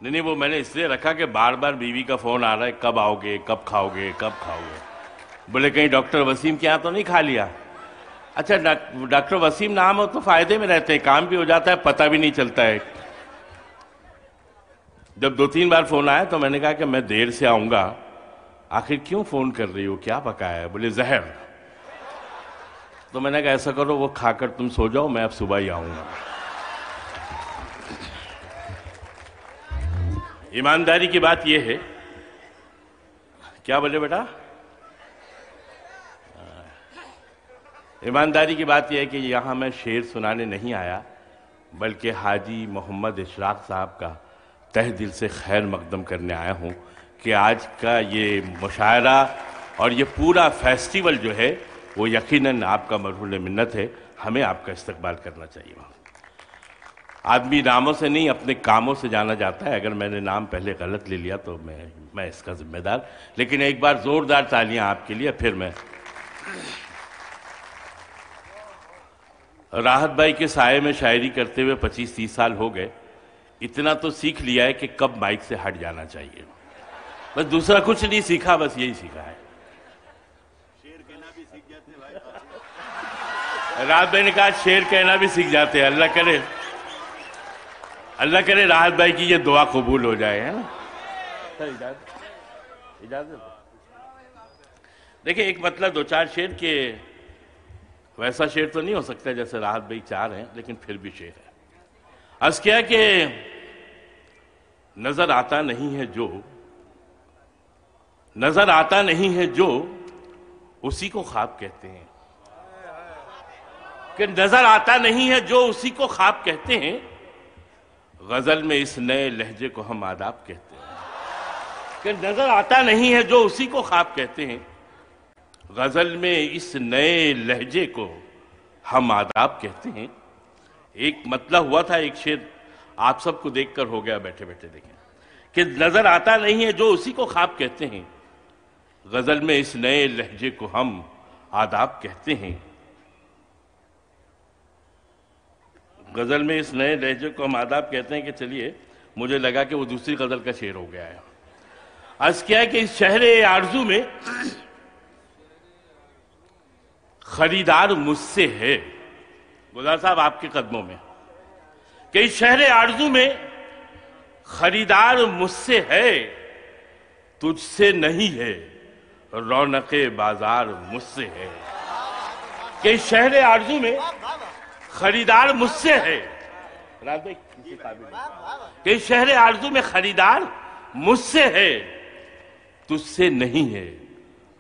नहीं, वो मैंने इसलिए रखा कि बार बार बीवी का फोन आ रहा है, कब आओगे, कब खाओगे, कब खाओगे। बोले कहीं डॉक्टर वसीम के यहाँ तो नहीं खा लिया। अच्छा, डॉक्टर वसीम नाम हो तो फायदे में रहते हैं, काम भी हो जाता है, पता भी नहीं चलता है। जब 2-3 बार फोन आया तो मैंने कहा कि मैं देर से आऊंगा, आखिर क्यों फोन कर रही हो, क्या पकाया है? बोले जहर। तो मैंने कहा ऐसा करो, वो खाकर तुम सो जाओ, मैं अब सुबह ही आऊंगा। ईमानदारी की बात यह है, क्या बोले बेटा? ईमानदारी की बात यह है कि यहां मैं शेर सुनाने नहीं आया, बल्कि हाजी मोहम्मद इशराक साहब का तहे दिल से खैर मकदम करने आया हूं कि आज का ये मुशायरा और ये पूरा फेस्टिवल जो है वो यकीनन आपका मरहूल मिन्नत है। हमें आपका इस्तकबाल करना चाहिए। आदमी नामों से नहीं, अपने कामों से जाना जाता है। अगर मैंने नाम पहले गलत ले लिया तो मैं इसका जिम्मेदार। लेकिन एक बार जोरदार तालियां आपके लिए। फिर मैं राहत भाई के साये में शायरी करते हुए 25-30 साल हो गए। इतना तो सीख लिया है कि कब माइक से हट जाना चाहिए, बस दूसरा कुछ नहीं सीखा, बस यही सीखा है। शेर कहना भी सीख जाते भाई। राहत भाई ने कहा शेर कहना भी सीख जाते हैं। अल्लाह करे राहत भाई की ये दुआ कबूल हो जाए, है ना? इजाजत। देखिए, एक मतलब 2-4 शेर के, वैसा शेर तो नहीं हो सकता जैसे राहत भाई चाह रहे हैं, लेकिन फिर भी शेर है। अर्ज किया कि नजर आता नहीं है जो, नजर आता नहीं है जो, उसी को ख्वाब कहते हैं। कि नजर आता नहीं है जो, उसी को ख्वाब कहते हैं। गजल में इस नए लहजे को हम आदाब कहते हैं। कि नजर आता नहीं है जो, उसी को ख्वाब कहते हैं। गजल में इस नए लहजे को हम आदाब कहते हैं। एक मतलब हुआ था, एक शेर आप सबको देखकर हो गया बैठे बैठे। देखें कि नजर आता नहीं है जो, उसी को ख्वाब कहते हैं। गजल में इस नए लहजे को हम आदाब कहते हैं। गजल में इस नए लहजे को हम आदाब कहते हैं। कि चलिए, मुझे लगा कि वो दूसरी गजल का शेर हो गया है। अर्ज किया है कि इस शहरे आरजू में खरीदार मुझसे है। गुलजार साहब आपके कदमों में, कि इस शहरे आरजू में खरीदार मुझसे है, तुझसे नहीं है, रौनके बाजार मुझसे है। कि इस शहरे आरजू में खरीदार मुझसे है। कि इस शहरे आरजू में खरीदार मुझसे है, तुझसे नहीं है,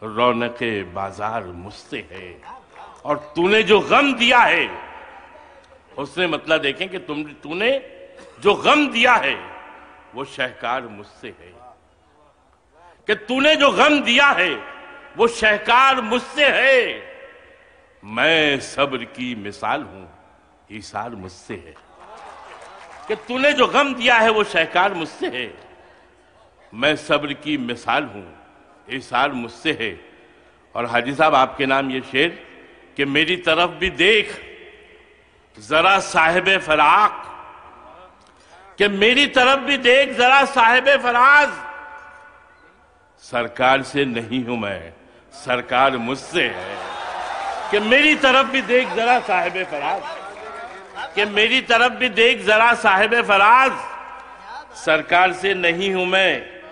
रौनके बाजार मुझसे है। और तूने जो गम दिया है, उसने मतलब देखें कि तूने जो गम दिया है वो शहकार मुझसे है। कि तूने जो गम दिया है वो शहकार मुझसे है। मैं सब्र की मिसाल हूं, ईसार मुझसे है। कि तूने जो गम दिया है वो शहकार मुझसे है। मैं सब्र की मिसाल हूं, ईसार मुझसे है। और हाजी साहब आपके नाम ये शेर कि मेरी तरफ भी देख जरा साहिबे फराक। कि मेरी तरफ भी देख जरा साहिबे फराज। सरकार से नहीं हूं मैं, सरकार मुझसे है। कि मेरी तरफ भी देख जरा साहिबे फराज। कि मेरी तरफ भी देख जरा साहिबे फराज। सरकार से नहीं हूं मैं,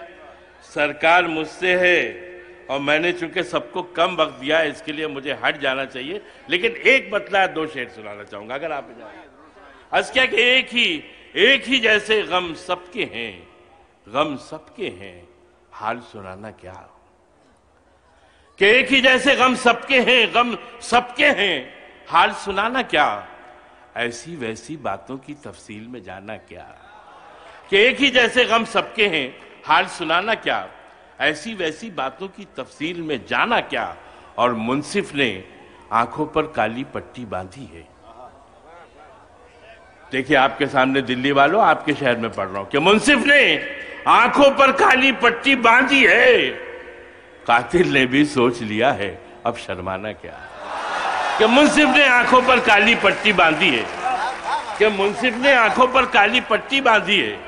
सरकार मुझसे है। और मैंने चूंकि सबको कम वक्त दिया है, इसके लिए मुझे हट जाना चाहिए। लेकिन एक बतला 2 शेर सुनाना चाहूंगा, अगर आप अर्ज क्या कि एक ही जैसे गम सबके हैं, गम सबके हैं, हाल सुनाना क्या। कि एक ही जैसे गम सबके हैं, गम सबके हैं, हाल सुनाना क्या। ऐसी वैसी बातों की तफसील में जाना क्या। कि एक ही जैसे गम सबके हैं, हाल सुनाना क्या। ऐसी वैसी बातों की तफसील में जाना क्या। और मुंसिफ ने आंखों पर काली पट्टी बांधी है। देखिए, आपके सामने दिल्ली वालों, आपके शहर में पढ़ रहा हूं कि मुंसिफ ने आंखों पर काली पट्टी बांधी है। कातिल ने भी सोच लिया है, अब शर्माना क्या। कि मुंसिफ ने आंखों पर काली पट्टी बांधी है। कि मुंसिफ ने आंखों पर काली पट्टी बांधी है।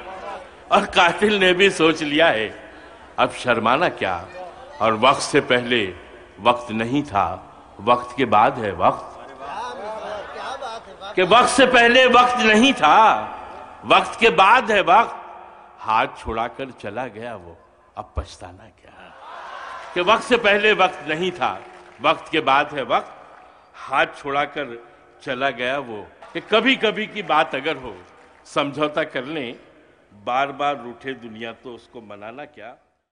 और कातिल ने भी सोच लिया है अब शर्माना क्या। और वक्त से पहले वक्त नहीं था, वक्त के बाद है वक्त। कि वक्त से पहले वक्त नहीं था, वक्त के बाद है वक्त। हाथ छुड़ाकर चला गया वो, अब पछताना क्या। कि वक्त से पहले वक्त नहीं था, वक्त के बाद है वक्त। हाथ छुड़ाकर चला गया वो। कि कभी कभी की बात अगर हो समझौता कर लें, बार बार रूठे दुनिया तो उसको मनाना क्या।